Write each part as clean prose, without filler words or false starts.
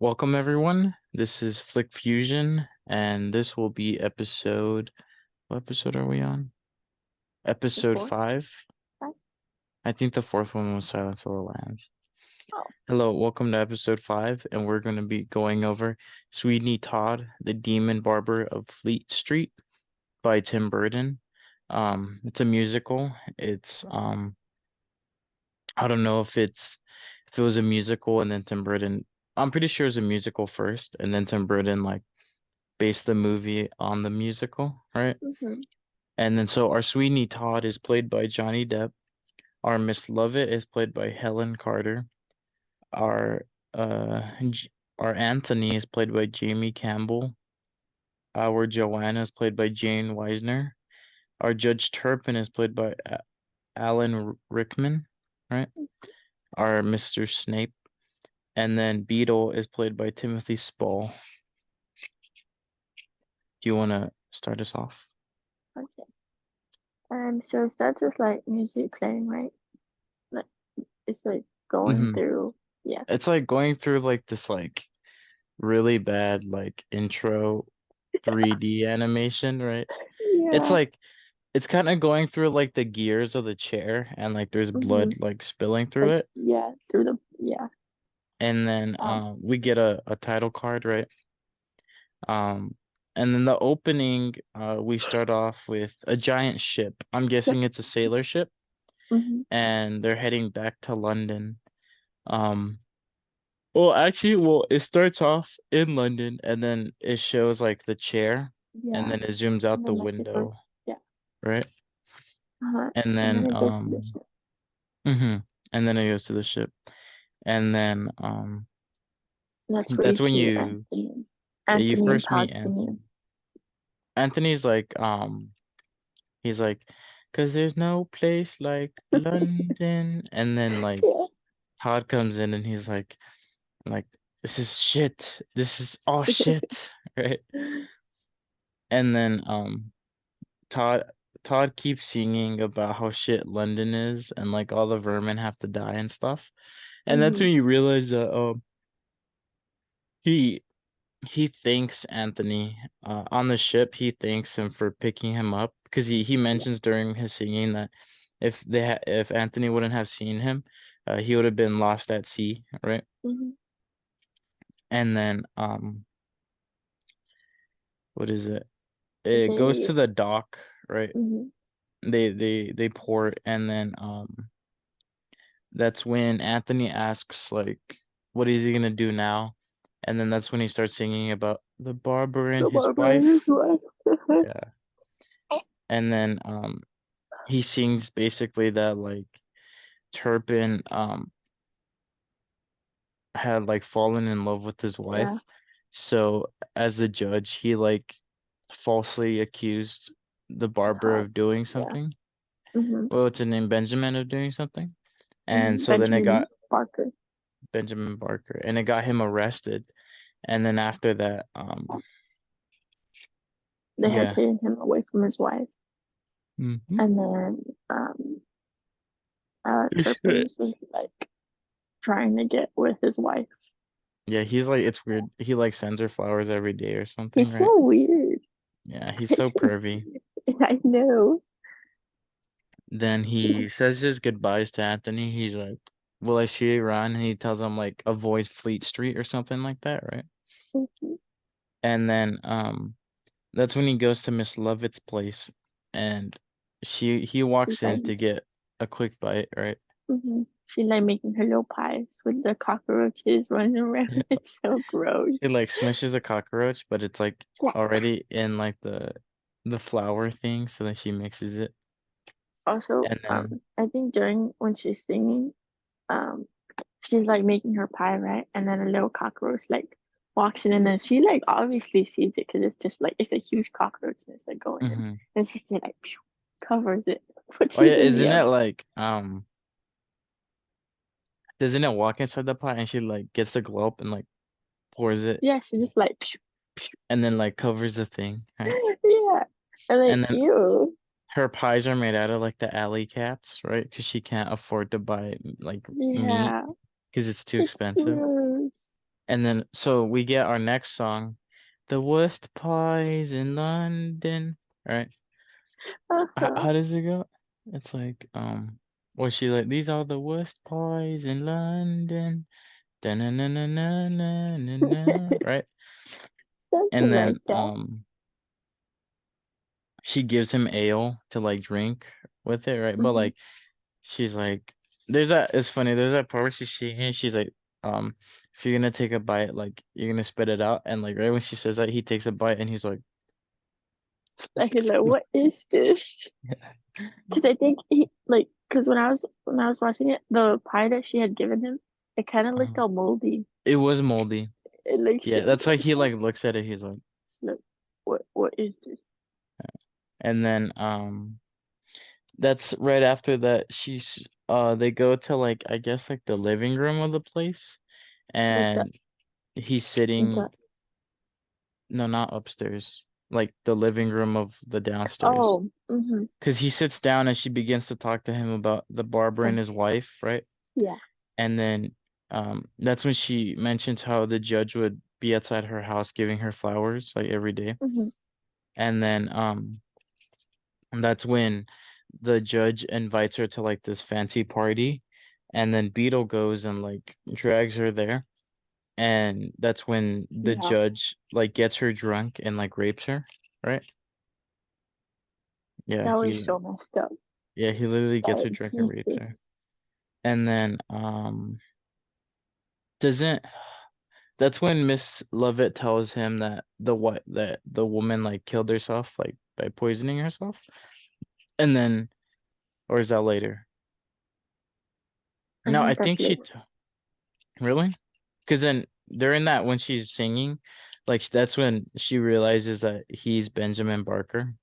Welcome everyone. This is Flick Fusion, and this will be what episode are we on? The Episode fourth 5. time? I think the fourth one was Silence of the Lambs. Oh. Hello, welcome to episode 5, and we're going to be going over Sweedney Todd, the Demon Barber of Fleet Street by Tim Burton. It's a musical. I don't know if it was a musical and then Tim Burton. I'm pretty sure it was a musical first, and then Tim Burton like based the movie on the musical, right? Mm-hmm. And then so our Sweeney Todd is played by Johnny Depp. Our Miss Lovett is played by Helen Carter. Our our Anthony is played by Jamie Campbell. Our Joanna is played by Jane Weisner. Our Judge Turpin is played by Alan Rickman, right? Our Mr. Snape. And then Beetle is played by Timothy Spall. Do you want to start us off? Okay. So it starts with like music playing, right? Like it's like going Mm-hmm. through. Yeah. It's like going through like this like really bad like intro 3D animation, right? It's Yeah. like it's kind of going through like the gears of the chair and like there's Mm-hmm. blood like spilling through Like it. yeah, through the yeah. And then Um. we get a title card, right? Um and then the opening we start off with a giant ship. I'm Yeah. guessing it's a sailor ship Mm-hmm. and they're heading back to London. Um well, it starts off in London and then it shows like the chair and Yeah. then it zooms out And the then like it goes. window, Yeah. right? Uh-huh. And And then then it goes to the ship. hmm and then it goes to the ship. And then And that's where you that's when see you Anthony, yeah, you Anthony and first Todd meet singing. Anthony. Anthony's like he's like, "'Cause there's no place like London." And then like Yeah. Todd comes in and he's like this is shit. This is all shit, right? And then Todd Todd keeps singing about how shit London is and like all the vermin have to die and stuff. And that's Mm-hmm. when you realize that he he thanks Anthony on the ship. He thanks him for picking him up because he Yeah. mentions during his singing that if Anthony wouldn't have seen him, he would have been lost at sea, right? Mm-hmm. And then what is it? It goes They. to the dock, right? Mm-hmm. They port and then that's when Anthony asks like what is he gonna do now? And then that's when he starts singing about the barber and The his barber and his wife. wife. Yeah. And then he sings basically that like Turpin had like fallen in love with his Yeah. wife. So as the judge, he like falsely accused the barber Todd. of doing Yeah. something. Mm-hmm. Well, it's a name Benjamin of doing something. And Mm-hmm. so then it Benjamin got Barker. Benjamin Barker and it got him arrested. And then after that, They had yeah. taken him away from his wife, Hmm. and then Turpins was like trying to get with his wife. Yeah, he's like it's weird. He like sends her flowers every day or something, He's right? so weird. Yeah, he's so pervy. I know. Then he says his goodbyes to Anthony. He's like, "Will I see you around?" And he tells him like avoid Fleet Street or something like that, right? And then that's when he goes to Miss Lovett's place and he She's walks like, in to get a quick bite, right? she's like making her little pies with the cockroaches running around. Yeah. It's so gross. She like smushes a cockroach, but it's like Yeah. already in like the flour thing, so then she mixes it. Also, And then I think during when she's singing, um, she's like making her pie, right? And then a little cockroach like walks in, and then she like obviously sees it because it's just like it's a huge cockroach and it's like going in, mhm. and she just like pew, covers it, puts Oh yeah, it in the isn't it oven. like doesn't it walk inside the pot and she like gets the glow up and like pours it Yeah, she just like pew, and then like covers the thing, right? yeah, and like And then ew, her pies are made out of like the alley cats, right? Because she can't afford to buy like meat yeah, because it's too it's expensive. gross. And then so we get our next song, The Worst Pies in London, right? Uh-huh. How does it go? It's like, was she like, these are the worst pies in London, da-na-na-na-na-na-na-na, right? Something And then like that. she gives him ale to like drink with it, right? But Hmm. like she's like, there's that. It's funny. There's that part where she's like, if you're gonna take a bite, like you're gonna spit it out, and like right when she says that, he takes a bite, and he's like, Like he's like, what is this? Because I think he like because when I was watching it, the pie that she had given him, it kind of looked uh, all moldy. it was moldy. It like Yeah, shit. that's why he like looks at it. He's like, Like, what is this? and then that's right after that. They go to like I guess like the living room of the place, Like that. and he's sitting. The No, not upstairs. Like the living room of the downstairs. oh, mm-hmm. Because he sits down and she begins to talk to him about the barber and his wife, right? Yeah. And then that's when she mentions how the judge would be outside her house giving her flowers like every day. Mm-hmm. And then that's when the judge invites her to like this fancy party. And then Beetle goes and like drags her there. And that's when the Yeah. judge like gets her drunk and like rapes her, right? Yeah, That was he so messed up. yeah, he literally gets her Like drunk and rapes Jesus. her. And then doesn't that's when Miss Lovett tells him that the woman like killed herself like by poisoning herself. And then or is that later? I No, I think that's think she later. really? Because then during that when she's singing, like that's when she realizes that he's Benjamin Barker.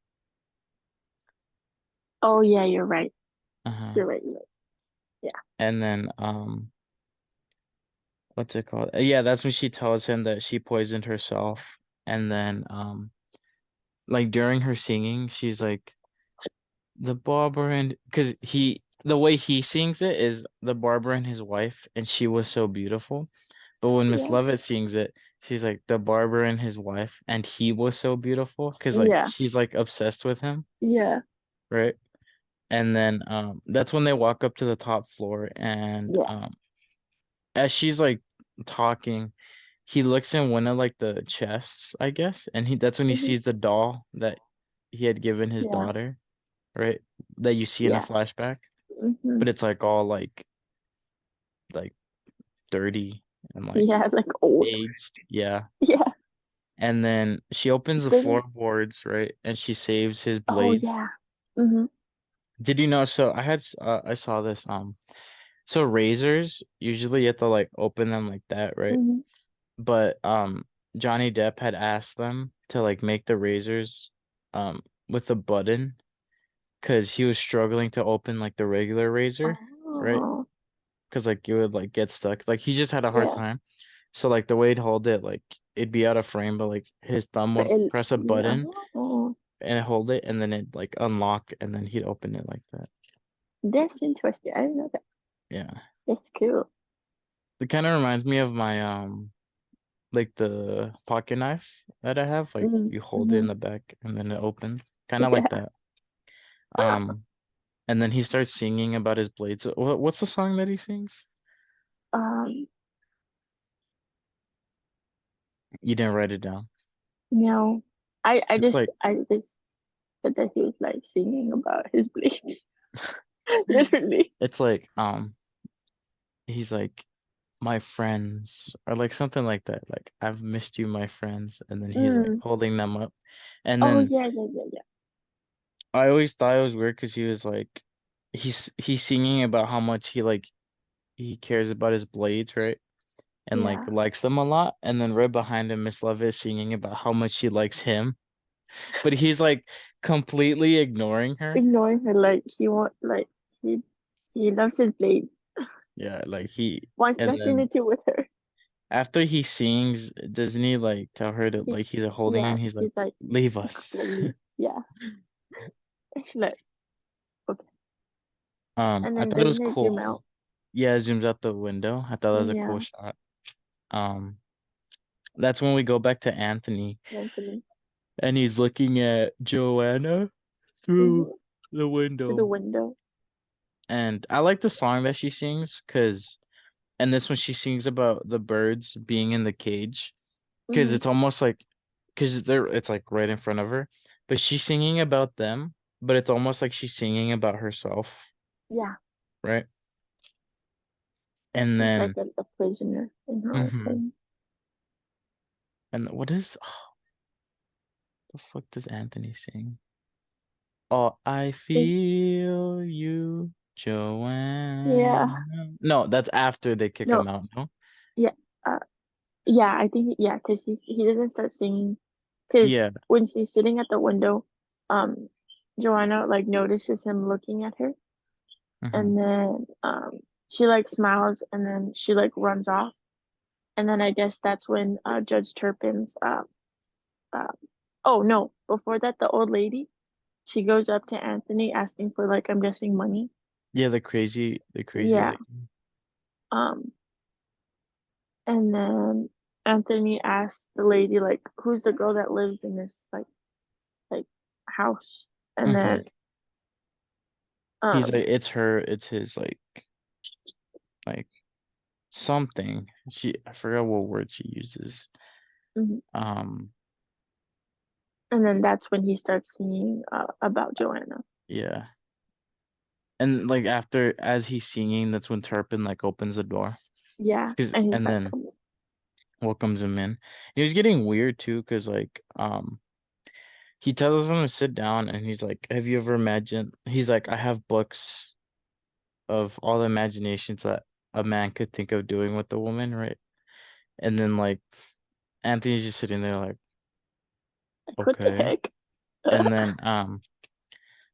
Oh yeah, you're right. Uh-huh. You're right. You're right. Yeah. And then what's it called? Yeah, that's when she tells him that she poisoned herself. And then like during her singing, she's like the barber and because the way he sings it is the barber and his wife, and she was so beautiful. But when Miss Yeah. Lovett sings it, she's like the barber and his wife, and he was so beautiful because like Yeah. she's like obsessed with him, Yeah. right? And then that's when they walk up to the top floor, and Yeah. as she's like talking, he looks in one of like the chests, I guess, and he that's when he Hmm. sees the doll that he had given his Yeah. daughter, right? That you see in a Yeah. flashback, Hmm. but it's like all like dirty and like Yeah. Like old. aged. Yeah. Yeah. And then she opens the Didn't. floorboards, right? And she saves his Oh blades. yeah. Hmm. Did you know? So I saw this so razors usually you have to like open them like that, right? Hmm. But Johnny Depp had asked them to like make the razors with a button because he was struggling to open like the regular razor, right? Oh. Because like it would like get stuck. Like he just had a hard Yeah. time. So like the way he'd hold it, like it'd be out of frame, but like his thumb But would it. press a Yeah. button Oh. and hold it, and then it'd like unlock, and then he'd open it like that. That's interesting. I didn't know that. Yeah, That's cool. it kind of reminds me of my like the pocket knife that I have. Like Mm-hmm. you hold it in Hmm. the back, and then it opens, kind of like Yeah. that. Um, and then he starts singing about his blades. What's the song that he sings? Um. You didn't write it down. No. I. I It's just. like I just said that he was like singing about his bleeds. Literally. it's like he's like my friends or like something like that. Like I've missed you, my friends, and then he's like Mm. holding them up. And Oh then yeah. Yeah. Yeah. Yeah. I always thought it was weird because he was like he's singing about how much he cares about his blades, right? And like Yeah. likes them a lot. And then right behind him, Miss Love is singing about how much she likes him. But he's like completely ignoring her. Ignoring her like he he loves his blade. Yeah, Wants and nothing to then do with her. after he sings, doesn't he like tell her to He's like he's holding yeah, him? He's like, he's like leave us. slowly. Yeah. And she's like, okay. And I then thought it was doesn't it zoom cool. out? Yeah, it zooms out the window. I thought that was a cool Yeah. shot. Um, that's when we go back to Anthony, Anthony. and he's looking at Joanna through Mm-hmm. the To the window. window. And I like the song that she sings, cause and this one she sings about the birds being in the cage, cause Mm-hmm. it's almost like, cause it's like right in front of her, but she's singing about them, but it's almost like she's singing about herself, Yeah. right? And She's like then, a prisoner in her own hmm home. and what is, oh, the fuck does Anthony sing? Oh, I Is feel you, yeah. Joanna. No, that's after they kick No, him out, no? yeah. Uh yeah, I think yeah, because he doesn't start singing because Yeah. when she's sitting at the window, um Joanna like notices him looking at her Hmm. and then she like smiles and then she like runs off. And then I guess that's when Judge Turpin's uh oh no, before that the old lady, she goes up to Anthony asking for like I'm guessing money. Yeah, the crazy Yeah. lady. Um and then Anthony asks the lady like who's the girl that lives in this like house. And Hmm. then He's like, um it's her, it's his, like something. I forgot what word she uses. mhm. Um, And then that's when he starts singing about Joanna. yeah. And like after, as he's singing, that's when Turpin like opens the door. Yeah, and he's And like then come on. welcomes him in. He was getting weird too, because he tells him to sit down, and he's like, have you ever imagined? He's like, I have books of all the imaginations that a man could think of doing with a woman, right? And then like Anthony's just sitting there like, Like what the okay. heck? And then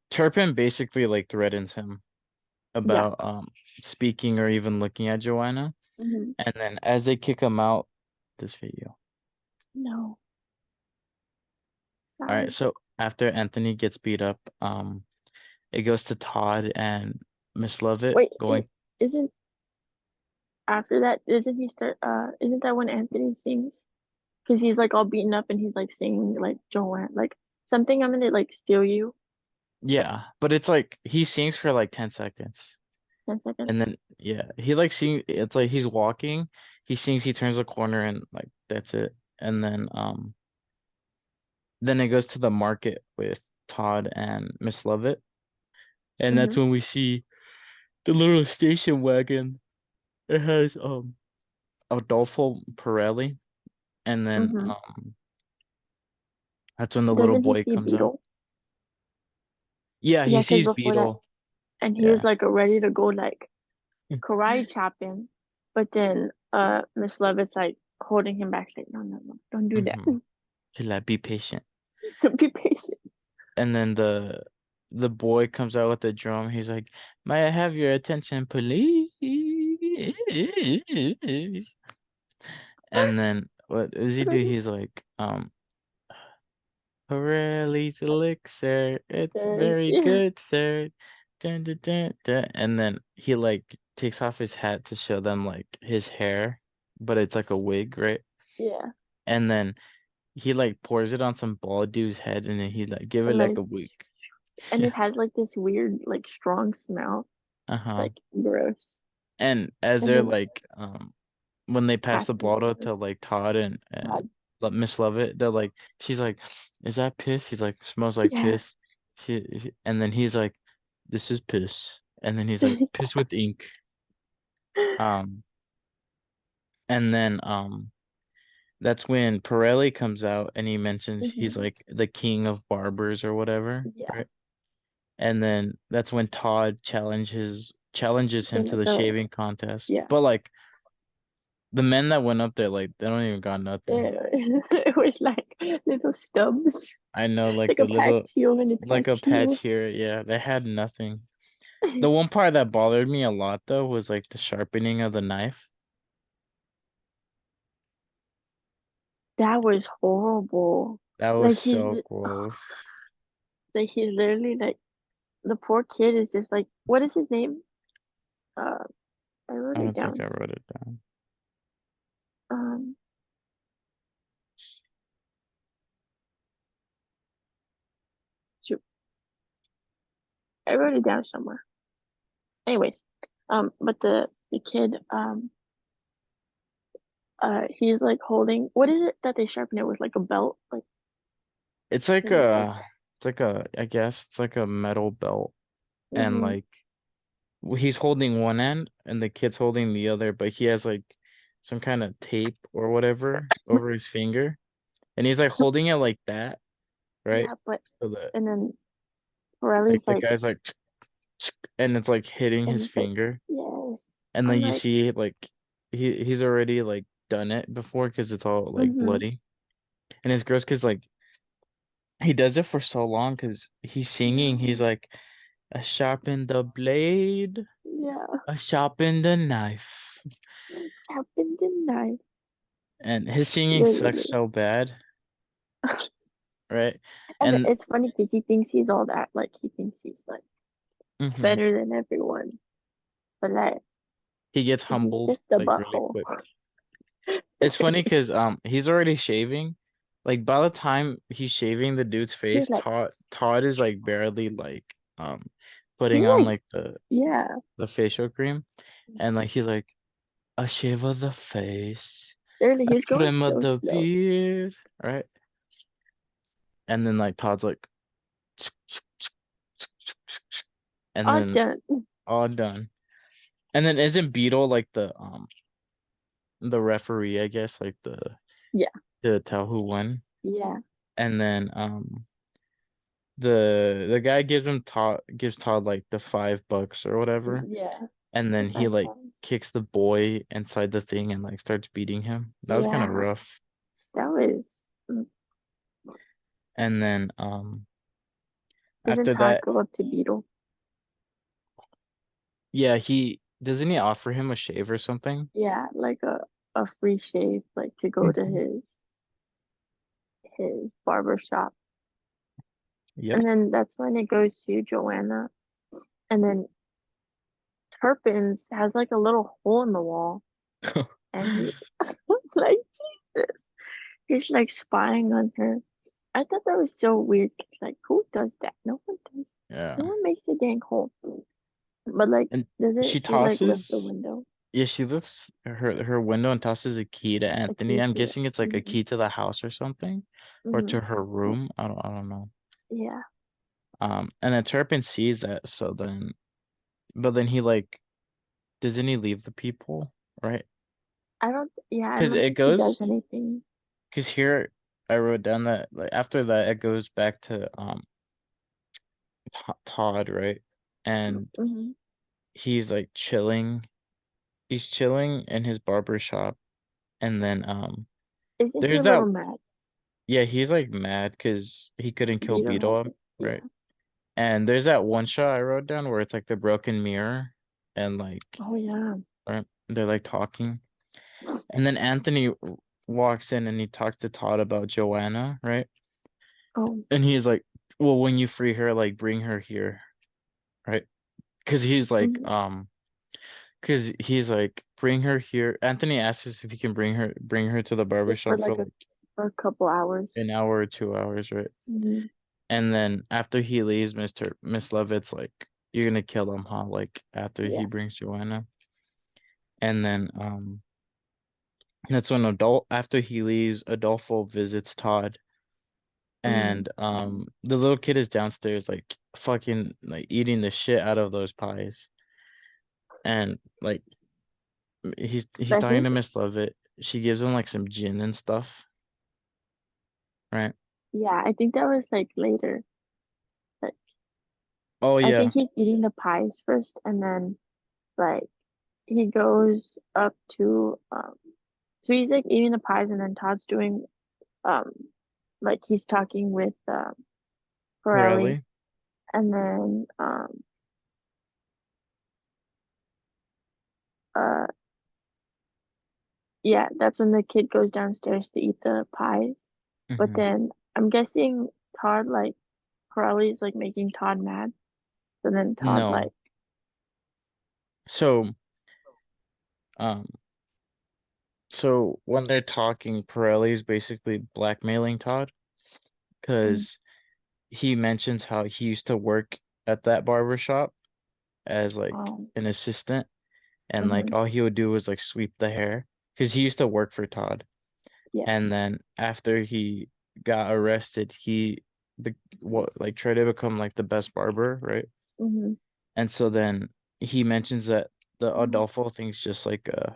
Turpin basically like threatens him Yeah. about speaking or even looking at Joanna. Hmm. And then as they kick him out, this video. No, All right, sorry. so after Anthony gets beat up, it goes to Todd and Miss Lovett Wait, going, isn't after that? Isn't he start? Isn't that when Anthony sings? Because he's like all beaten up and he's like singing like Joanne, like something. I'm gonna like steal you. yeah, but it's like he sings for like 10 seconds. 10 seconds. And then yeah, he like sing it's like he's walking, he sings, he turns the corner and like that's it. And then it goes to the market with Todd and Miss Lovett. And that's Mm-hmm. when we see the little station wagon. It has Adolfo Pirelli, and then Mm-hmm. that's when the little Doesn't he boy see comes out. Beetle? Yeah, he Yeah, because sees before that, Beetle. and he was Yeah. like ready to go like karate chop him, but then Miss Lovett's like holding him back, like no, no, no, don't do that. Mm-hmm. He's like, be patient. Be patient. And then the boy comes out with the drum. He's like, "May I have your attention, please?" And then what does he do? He's like, Pirelli's elixir, it's So very yeah, good, sir. Dun, dun, dun, dun. And then he like takes off his hat to show them like his hair, but it's like a wig, right? yeah, And then he like pours it on some bald dude's head, and then he like give it and like like a wig. and Yeah. it has like this weird like strong smell, Uh-huh. like gross. And as And they're then like when they pass the passing it bottle on. to like Todd and God, Miss Lovett, they're like, she's like, is that piss? He's like, smells like yeah. piss. And then he's like, this is piss. And then he's like, piss with ink. Um, and then that's when Pirelli comes out and he mentions he's Hmm. like the king of barbers or whatever, Yeah. right? And then that's when Todd challenges him Then to at the the shaving contest. yeah, But like the men that went up there, like they don't even got nothing. it was like little stubs, I know, like like a the little, patch here and a like a patch patch here. here. Yeah, they had nothing. The one part that bothered me a lot though was like the sharpening of the knife. That was horrible. That was Like he's so gross. like he's literally like the poor kid is just like what is his name? Uh, I wrote I it don't think down. I wrote it down. Um, I wrote it down somewhere. Anyways, but the kid, he's like holding, what is it that they sharpen it with, like a belt? Like, It's like 'cause it's like, I guess it's like a metal belt, and mm-hmm, like he's holding one end and the kid's holding the other, but he has like some kind of tape or whatever over his finger, and he's like holding it like that, right? yeah, but, So that and then like Pirelli's the like, guy's like and it's like hitting and his it's like, finger, yes. and then I'm you like, see like he's already like done it before because it's all like mm-hmm, bloody, and it's gross because like he does it for so long because he's singing. He's yeah, like, a sharpen the blade, yeah, a sharpen the knife. happened tonight, And his singing sucks literally. so bad, right? And And it's funny because he thinks he's all that, like, he thinks he's like mhm, better than everyone, but like, he gets he's humbled just a like really butthole. quick. It's funny because he's already shaving. Like by the time he's shaving the dude's He's face, like, Todd is like barely like he's putting on like, like yeah, the facial cream, and like he's like, a shave of the face, literally, a he's going trim of so the slow. beard, right? And then like Todd's like, and All then done. all done. And then isn't Beetle like the referee, I guess, like the Yeah, to tell who won? yeah, And then the guy gives Todd like the $5 or whatever, yeah, and the then he five like pounds. kicks the boy inside the thing and like starts beating him. That was kind of Yeah, rough. that was. And then Doesn't after Todd that, go up to Beetle? yeah, he doesn't he offer him a shave or something? Yeah, like a free shave, like to go to Mhm. his barber shop. Yep. And then that's when it goes to Joanna. And then Turpins has like a little hole in the wall. And he, like, Jesus, he's like spying on her. I thought that was so weird. 'Cause, like, who does that? No one does. No Yeah. one makes a dang hole. But like, And doesn't she she like lift the tosses, window? yeah, she lifts her window and tosses a key to A Anthony. key I'm to it. guessing it's like a Mm-hmm. key to the house or something, or Mm-hmm. to her room. I don't know. Yeah. And then Turpin sees that, so then, but then he like, doesn't he leave the people, right? Yeah, I Because don't it think he does goes, anything. because here I wrote down that like after that it goes back to Todd, right? And Mm-hmm. he's like chilling. He's chilling in his barber shop, and then Isn't he a there's little that. mad? Yeah, he's like mad because he couldn't kill Beetle Beetle, hasn't. right? Yeah. And there's that one shot I wrote down where it's like the broken mirror and like Oh yeah. right, they're like talking. And then Anthony walks in and he talks to Todd about Joanna, right? Oh. And he's like, well, when you free her, like bring her here, right? Because he's like, Mm-hmm. bring her here. Anthony asks us if he can bring her to the barber Just for shop for like like for a couple hours. an hour or 2 hours, right? Mm-hmm. And then after he leaves, Miss Levitt's like, you're gonna kill him, huh? Like after he Yeah. brings Joanna. And then that's when after he leaves, Adolfo visits Todd. Mm-hmm. And the little kid is downstairs like fucking like eating the shit out of those pies. And like he's But talking he's to Miss Levitt. She gives him like some gin and stuff, right? yeah, I think that was like later. Like Oh I yeah, think he's eating the pies first and then like he goes up to so he's like eating the pies and then Todd's doing um like he's talking with Pirelli Pirelli. and then uh yeah, that's when the kid goes downstairs to eat the pies. But Hmm. then I'm guessing Todd like Pirelli's like making Todd mad. So then Todd No. like So um so when they're talking, Pirelli's basically blackmailing Todd mm, because he mentions how he used to work at that barber shop as like Um, an assistant, and like mhm, all he would do was like sweep the hair because he used to work for Todd. yeah. And then after he got arrested, he be what like tried to become like the best barber, right? Mhm. And so then he mentions that the Mhm. Adolfo thing's just like a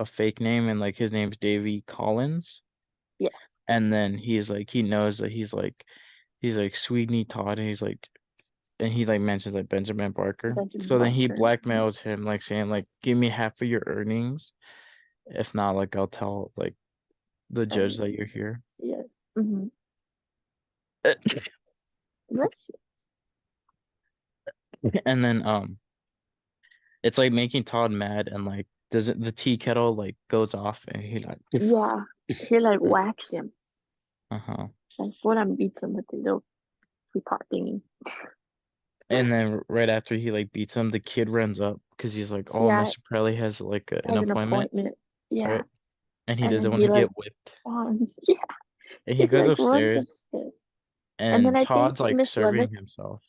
fake name, and like his name's Davy Collins. Yeah. And then he's like he knows that he's like Sweedney Todd, and he's like and he like mentions like Benjamin Barker. Benjamin So then he Barker. blackmails him, like saying like give me half of your earnings. If not, like I'll tell like the judge And that you're here. yeah. Mhm. That's And then it's like making Todd mad, and like does it the tea kettle like goes off, and he like yeah. He like whacks him. uh-huh. Like full on beats him with the little teapot thingy. And then right after he like beats him, the kid runs up because he's like, oh, Yeah, Mr. Pirelli has like an has an appointment, appointment. Yeah. right? And he And doesn't then want he to like get whipped. yeah, And he he goes like runs upstairs, upstairs. And then and I think Todd's like Miss serving Levitt's himself.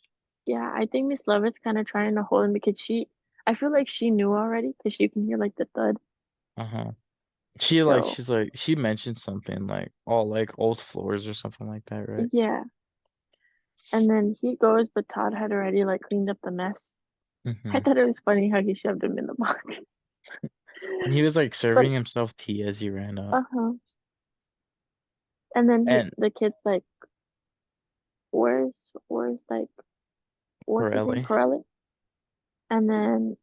yeah, I think Miss Levitt's kind of trying to hold him because I feel like she knew already because she can hear like the thud. Uh-huh. So She's like she mentioned something like all like old floors or something like that, right? yeah. And then he goes, but Todd had already like cleaned up the mess. I Mm-hmm. thought it was funny how he shoved him in the box. And he was like But serving himself tea as he ran up. uh-huh. And then And the kid's like, where's like what's his name? Pirelli, Pirelli? And then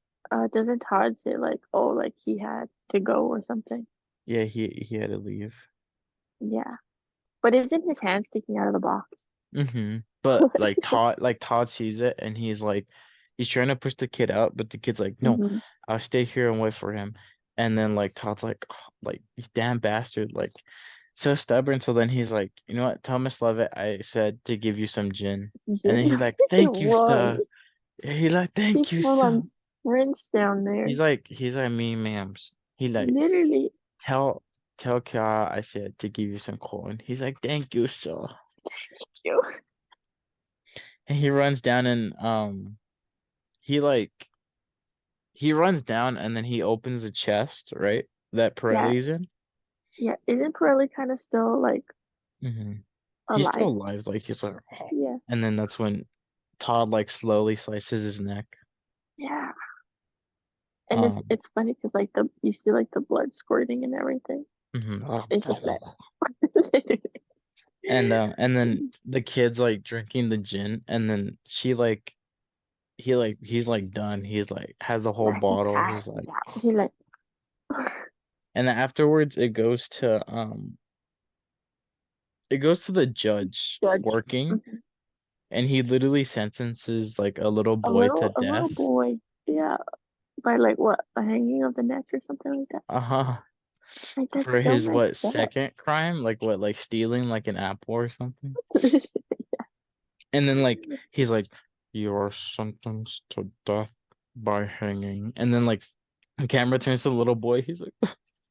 doesn't Todd say like, oh, like he had to go or something? yeah, he had to leave. Yeah. But isn't his hand sticking out of the box? But like Todd sees it, and he's trying to push the kid out, but the kid's like, no, Mm-hmm. I'll stay here and wait for him. And then like Todd's like, "Oh, like you damn bastard, like so stubborn." So then he's like, you know what, tell Miss Lovett I said to give you some gin. And then he's like, He thank you, runs. sir. He like, He thank you, full sir. on sprints down there. He's like me, ma'ams. He like Literally. tell tell Kiara I said to give you some corn. He's like, thank you, sir. You. And he runs down, and he like he runs down, and then he opens the chest, right? That Yeah. Pirelli's in. Yeah. Isn't Pirelli kind of still like hmm He's still alive? alive, like he's like, Yeah. and then that's when Todd like slowly slices his neck. Yeah. And Um, it's funny because like the you see like the blood squirting and everything. mhm. It's just that. And then the kid's like drinking the gin, and then he's like done. He's like has the whole Yeah, he bottle. He's passes like, out. He like and then afterwards it goes to the judge judge working, mhm. and he literally sentences like a little boy to A little death. boy. Yeah, by like what a hanging of the neck or something like that. Uh-huh. Like that's For so his what messed up. second crime? Like what, like stealing like an apple or something? And then like he's like, you're sentenced to death by hanging. And then like the camera turns to the little boy. He's like,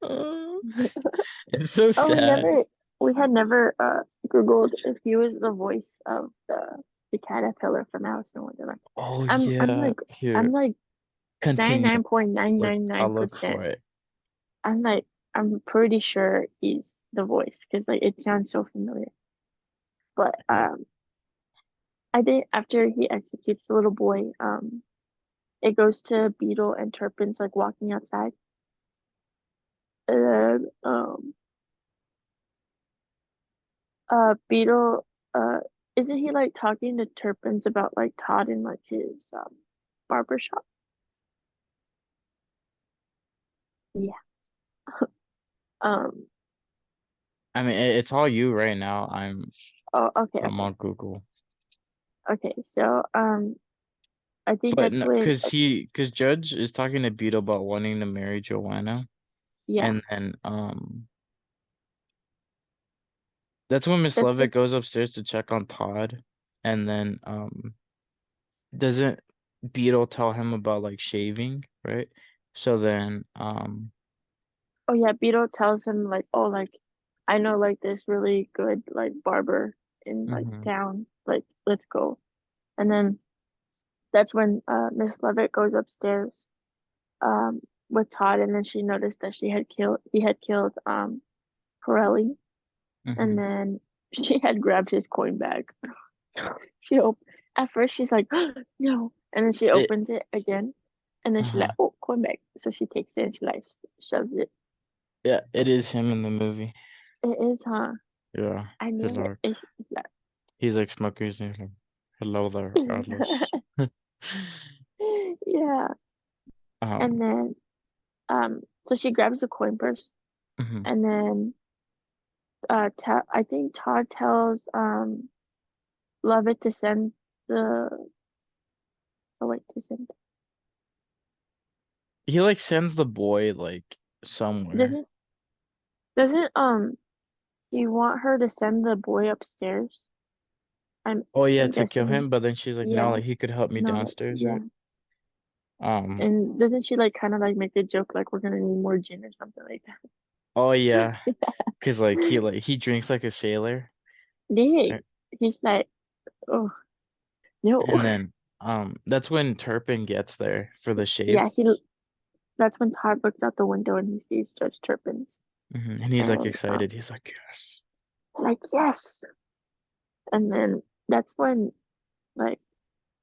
"Ah." It's so Oh, sad. we had never Googled if he was the voice of the caterpillar from Alice in Wonderland. Oh I'm yeah. like Here, I'm like continue. I'll look 99.999%. for it. I'm like I'm pretty sure he's the voice because like it sounds so familiar. But I think after he executes the little boy, it goes to Beetle and Turpin's like walking outside. And Beetle isn't he like talking to Turpin's about like Todd in like his barber shop? Yeah. Um I mean, it's all you right now. oh okay, I'm okay. on Google. Okay, so I think But that's no, when because Judge is talking to Beetle about wanting to marry Joanna, yeah, and then that's when Miss that's Levitt when goes upstairs to check on Todd, and then doesn't Beetle tell him about like shaving, right? So then oh yeah, Beetle tells him like, oh like I know like this really good like barber in like mhm. town. Like let's go. And then that's when Miss Levitt goes upstairs um with Todd, and then she noticed that he had killed Pirelli, and Hmm. then she had grabbed his coin bag. She op At first she's like, no, and then she It, opens it again, and then she's like, uh-huh. oh, coin bag. So she takes it and she like shoves it. Yeah, it is him in the movie. It is, huh? Yeah, I he's knew it. like, It's that. he's like smoking. He's like, hello there, Atlas. Yeah. And Um, then so she grabs the coin purse, mhm. and then I think Todd tells Lovett to send the oh wait, to send He like sends the boy like somewhere. doesn't doesn't you want her to send the boy upstairs? Oh yeah, I'm to kill guessing. him, but then she's like, no, Yeah. like he could help me No, downstairs, yeah. right? Um, And doesn't she like kind of like make a joke like we're gonna need more gin or something like oh yeah, that? cause like he drinks like a sailor, Dang. right? He's like, oh no. And then that's when Turpin gets there for the shave. Yeah, that's when Todd looks out the window and he sees Judge Turpin's, And he's like and excited. He's like, yes. like yes. And then that's when like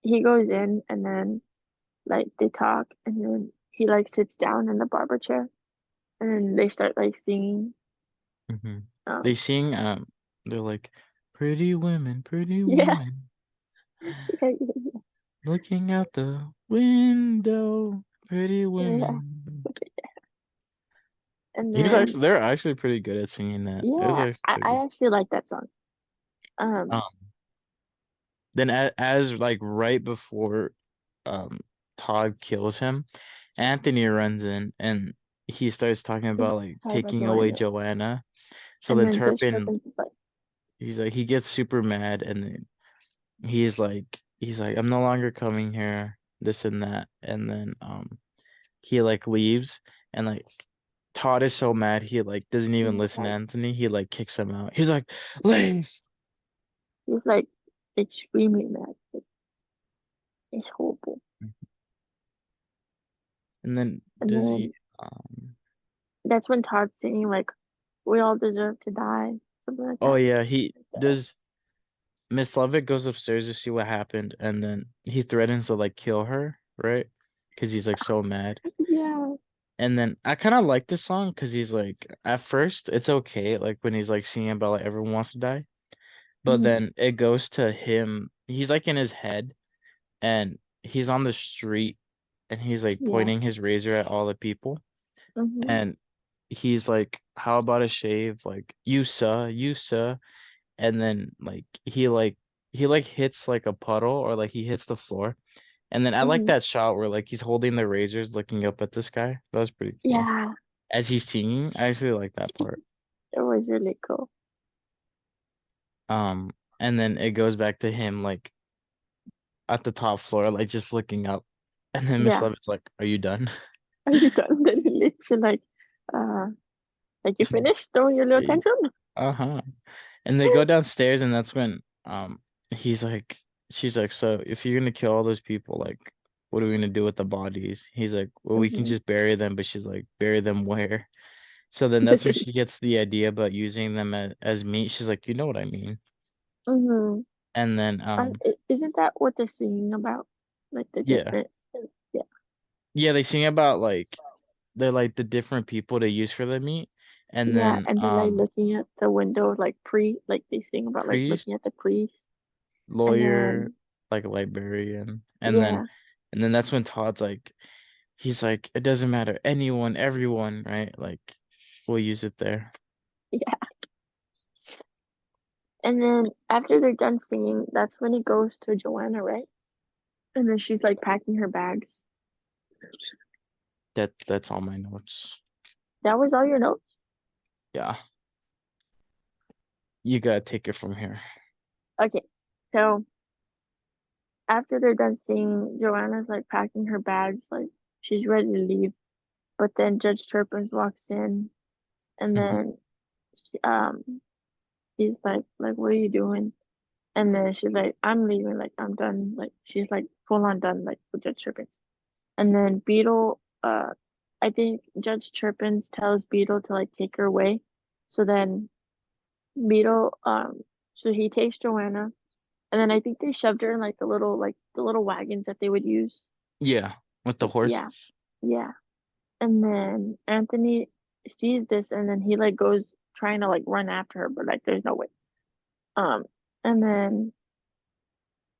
he goes in, and then like they talk, and then he like sits down in the barber chair, and then they start like singing. Hmm. They Um, sing they're like, pretty yeah, women, yeah, looking out the window, pretty yeah. women. And then They're actually pretty good at singing that. It was yeah, actually pretty good. I actually like that song. Um, Um, then as like right before um Todd kills him, Anthony runs in and he starts talking he's about like sorry about taking away Joanna. Joanna. So And then then Judge Turpin, Turpin's like, he's like he gets super mad and then he's like I'm no longer coming here, this and that. And then he like leaves and like Todd is so mad he like doesn't even he's listen to like, Anthony. He like kicks him out. He's like, leave. he's like extremely mad. Like, it's horrible. And then And does he then that's when Todd's singing like, "We all deserve to die," something like oh that. yeah, he does. Miss Levitt goes upstairs to see what happened, and then he threatens to like kill her, right? Because he's like so mad. Yeah. And then I kind of like this song because he's like, at first it's okay, like when he's like singing about like everyone wants to die, but Hmm. then it goes to him. He's like in his head, and he's on the street, and he's like Yeah. pointing his razor at all the people, Hmm. and he's like, "How about a shave? Like you sir." And then like he hits like a puddle or like he hits the floor. And then I like Hmm. that shot where like he's holding the razors looking up at the sky. That was pretty cool. Yeah. As he's singing, I actually like that part. It was really cool. Um, and then it goes back to him like at the top floor, like just looking up. And then Miss Yeah. Levitt's like, "Are you done?" Are you done? Then she uh, like you finished throwing your little Yeah. tantrum? Uh-huh. And they go downstairs and that's when he's like she's like, "So if you're gonna kill all those people, like what are we gonna do with the bodies?" He's like, "Well, we can Hmm. just bury them," but she's like, "Bury them where?" So then that's when she gets the idea about using them as meat. She's like, "You know what I mean." Hmm. And then Isn't that what they're singing about? Like the yeah. different, yeah, Yeah, they sing about like they're like the different people to use for the meat. And yeah, then and they're like looking at the window, like they sing about like looking priest, at the priest, and lawyer, then like librarian. yeah, And then that's when Todd's like he's like, it doesn't matter. Anyone, everyone, right? Like, we'll use it there. yeah, and then after they're done singing, that's when it goes to Joanna, right? And then she's like packing her bags. That's all my notes. That was all your notes? Yeah, you gotta take it from here. Okay, so after they're done singing, Joanna's like packing her bags, like she's ready to leave. But then Judge Turpins walks in, and Mhm. then she, he's like, what are you doing? And then she's like, I'm leaving, like I'm done. Like she's like full on done, like with Judge Turpins. And then Beetle, I think Judge Turpins tells Beetle to like take her away. So then Beetle, so he takes Joanna, and then I think they shoved her in like the little wagons that they would use. Yeah, with the Yeah, horses. yeah. And then Anthony sees this, and then he like goes trying to like run after her, but like there's no way. Um, and then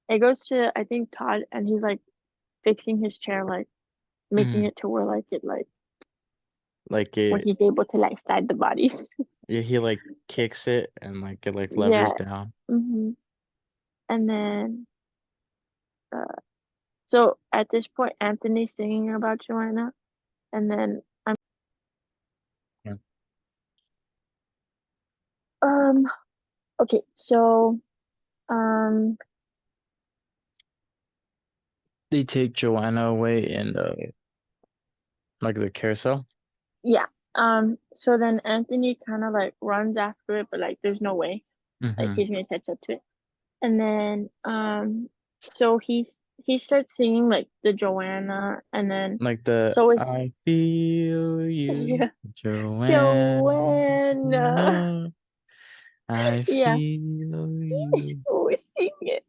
it goes to I think Todd, and he's like fixing his chair, like making Hmm. it to where like it like Like where it, he's able to like slide the bodies. yeah, he like kicks it and like it like levers Yeah. down. hmm And then so at this point, Anthony's singing about Joanna, and then Yeah. um okay, so um They take Joanna away in the like the carousel. yeah, so then Anthony kind of like runs after it, but like there's no way like Hmm. he's gonna catch up to it. And then so he starts singing like the Joanna, and then Like the so is I feel you, yeah, Joanna. Joanna. I Yeah, feel you. we sing it.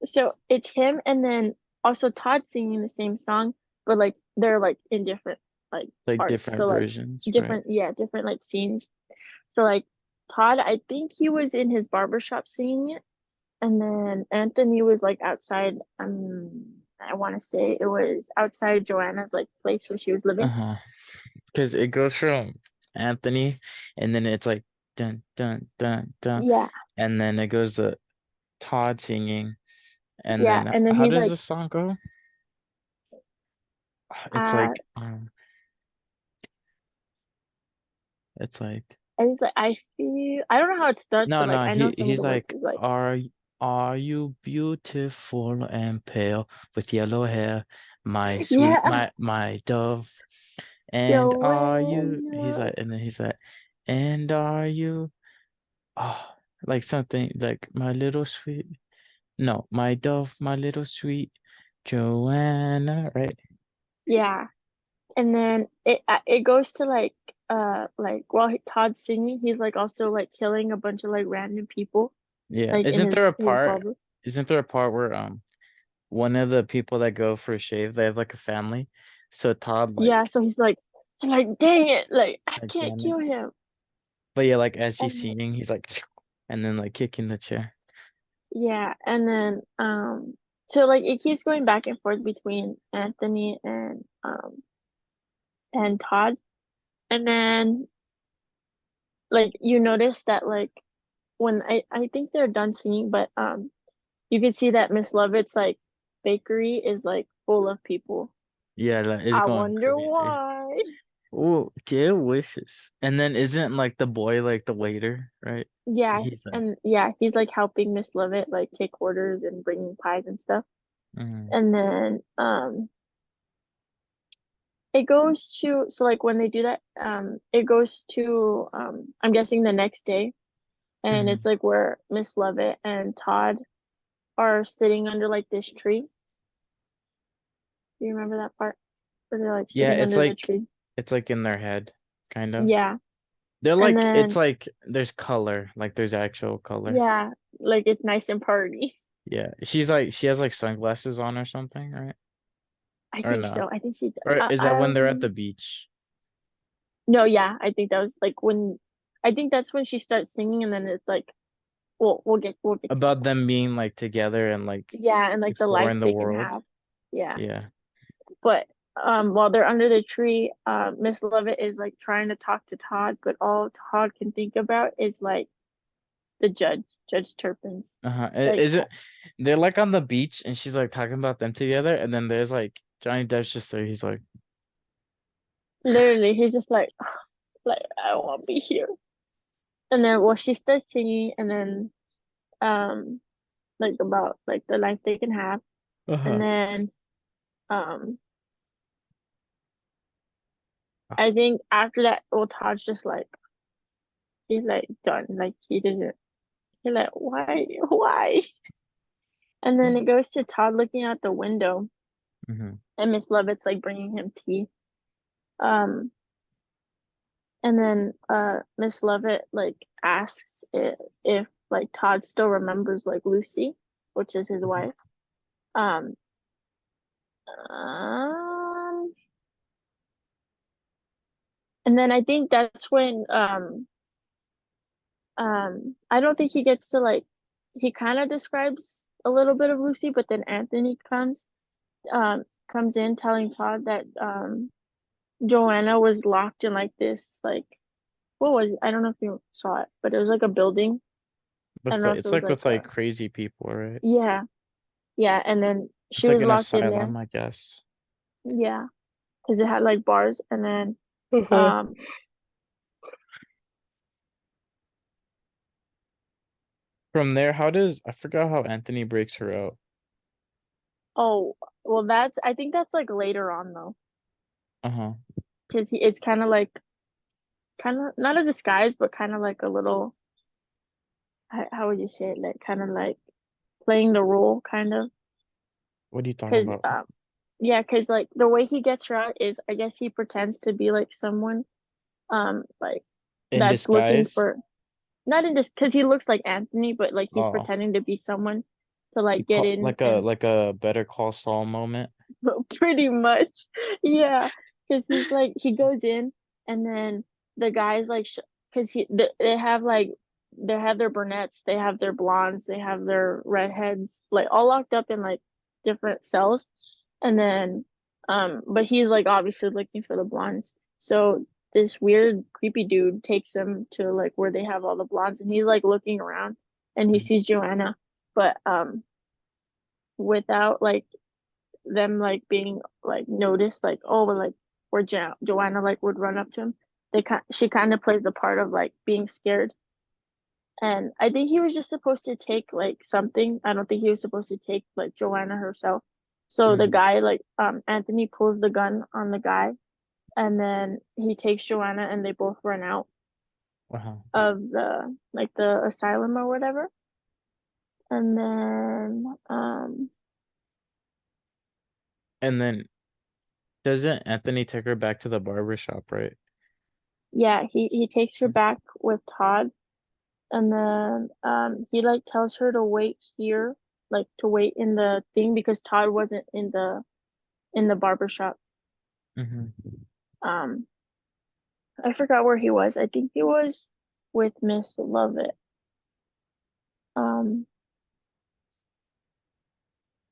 So it's him, and then also Todd singing the same song, but like they're like in different like Like parts. So different like versions, right? different, yeah, different like scenes. So like Todd, I think he was in his barber shop singing it, and then Anthony was like outside. I want to say it was outside Joanna's like place where she was living. Uh-huh. Because it goes from Anthony and then it's like dun dun dun dun Yeah, and then it goes to Todd singing and yeah, then and then how he's does like, the song go? It's uh, like it's like and he's like, I feel, I don't know how it starts, no but like no I know some of he's the words. like He's like, are you beautiful and pale with yellow hair, my sweet yeah, my dove, and are you he's Joanna. like and then he's like and are you oh like something like my little sweet no my dove my little sweet Joanna, right? Yeah. And then it goes to like while Todd's singing, he's like also like killing a bunch of like random people Yeah, like in his barber. isn't there a part where one of the people that go for a shave, they have like a family. So Todd Yeah, so he's like dang it, like I like can't damn it. kill him. But yeah, like as he's And singing, he's like and then like kicking the chair. yeah, and then so like it keeps going back and forth between Anthony and Todd. And then like you notice that like when I think they're done singing, but you can see that Miss Lovett's like bakery is like full of people. Yeah, like, it's I going wonder crazy. why. Oh, get wishes. And then isn't like the boy like the waiter, right? Yeah, He's like, and yeah, he's like helping Miss Lovett like take orders and bringing pies and stuff. mm, And then it goes to so like when they do that it goes to I'm guessing the next day, and mm. it's like where Miss Lovett and Todd are sitting under like this tree. Do you remember that part where they're like Yeah, sitting under the tree? it's like in their head, kind of. Yeah. They're And like it's then like there's color, like there's actual color. yeah, like it's nice and party. Yeah, she's like she has like sunglasses on or something, right? I Or think no? so. I think she Or is that when they're at the beach? no, yeah, I think that was like when I think that's when she starts singing, and then it's like we'll get to that About part. them being like together and like Yeah, and like the life exploring the they can world. have. Yeah. Yeah. But while they're under the tree, Miss Lovett is like trying to talk to Todd, but all Todd can think about is like the Judge Turpin's. Uh-huh. Like Is it they're like on the beach and she's like talking about them together and then there's like Johnny Depp's just there. He's like, literally he's just like I don't want to be here. And then well she starts singing, and then um like about like the life they can have. And uh-huh. then um I think after that, well, Todd's just like he's like done. Like You're like, why? Why? And then it goes to Todd looking out the window, Hmm. and Miss Lovett's like bringing him tea. Um, and then Miss Lovett like asks if like Todd still remembers like Lucy, which is his wife. Um, um, and then I think that's when I don't think he gets to like he kind of describes a little bit of Lucy, but then Anthony comes in telling Todd that Joanna was locked in like this like what was it? I don't know if you saw it, but it was like a building. I don't With know like if it it's was like like with a like crazy people, right? yeah, yeah, and then It's she like was an locked in there. asylum, I guess. Yeah, because it had like bars, and then Uh-huh. um From there, how does I forgot how Anthony breaks her out. oh well that's I think that's like later on though, Uh-huh. because it's kind of not a disguise, but kind of like a little how would you say it like kind of like playing the role kind of What are you talking because about? yeah because like the way he gets her out is I guess he pretends to be like someone like In that's looking disguise? for not in this because he looks like Anthony, but like he's Oh, pretending to be someone to you like get call in and like a Better Call Saul moment. pretty much yeah because he's like he goes in and then the guys like because they have like they have their brunettes, they have their blondes, they have their redheads like all locked up in like different cells and then but he's like obviously looking for the blondes so this weird creepy dude takes him to like where they have all the blondes and he's like looking around and he Mhm. sees Joanna but without like them like being like noticed like oh but like where Joanna like would run up to him she kind of plays the part of like being scared and I think he was just supposed to take like something. I don't think he was supposed to take like Joanna herself. So the Mhm. guy like Anthony pulls the gun on the guy and then he takes Joanna and they both run out Uh-huh. of the like the asylum or whatever. And then And then doesn't Anthony take her back to the barber shop, right? yeah, he takes her back with Todd and then he like tells her to wait here, like to wait in the thing because Todd wasn't in the barber shop. Hmm. Um I forgot where he was. I think he was with Miss Lovett. Um,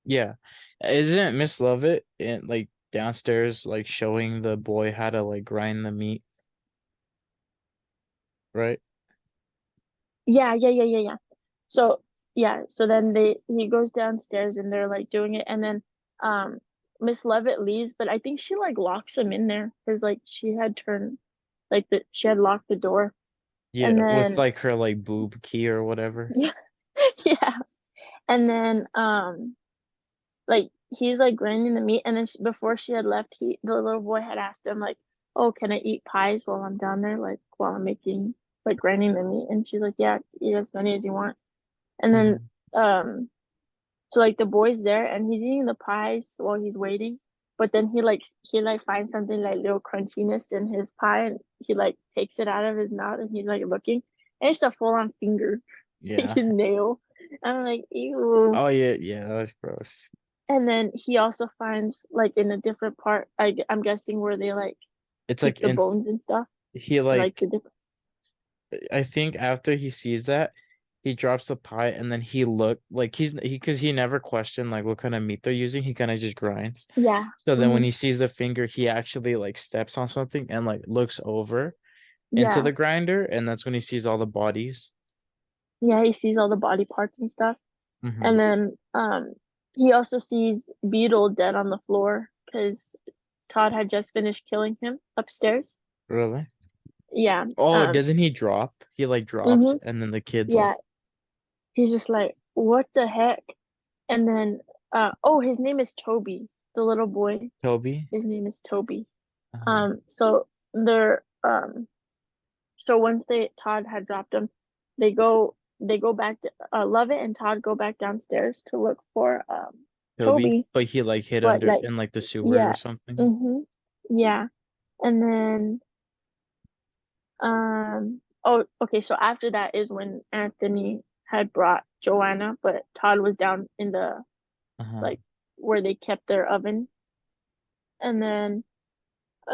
Yeah. Isn't Miss Lovett in like downstairs like showing the boy how to like grind the meat, right? yeah. So yeah, so then he goes downstairs and they're like doing it, and then um Miss Lovett leaves, but I think she like locks him in there because like she had turned like she had locked the door, and Yeah, with then like her like boob key or whatever. yeah, yeah, and then like he's like grinding the meat and then before she had left the little boy had asked him like oh can I eat pies while I'm down there like while I'm making like grinding the meat and she's like yeah eat as many as you want and then Hmm. um so like the boy's there and he's eating the pies while he's waiting but then he like finds something like little crunchiness in his pie and he like takes it out of his mouth and he's like looking and it's a full-on finger like Yeah. his nail I'm like ew. Oh yeah, yeah, that was gross. And then he also finds like in a different part, I'm guessing where they like It's keep like the in bones and stuff, he or like like the different. I think after he sees that, he drops the pie and then he look like he because he never questioned like what kind of meat they're using. He kind of just grinds. Yeah. So then when Hmm. he sees the finger, he actually like steps on something and like looks over into Yeah. the grinder, and that's when he sees all the bodies. Yeah. He sees all the body parts and stuff, Hmm. and then he also sees Beetle dead on the floor because Todd had just finished killing him upstairs. Really? Yeah. Oh, doesn't he drop? He like drops, Hmm. and then the kid's like Yeah. He's just like, what the heck? And then oh, his name is Toby, the little boy. Toby. His name is Toby. Uh-huh. So they're so once Todd had dropped him, they go they go back to Lovett and Todd go back downstairs to look for Toby, Toby, but he like hid but under like in like the sewer or yeah, something. mm-hmm, yeah, and then oh okay, so after that is when Anthony had brought Joanna, but Todd was down in the Uh-huh. like where they kept their oven, and then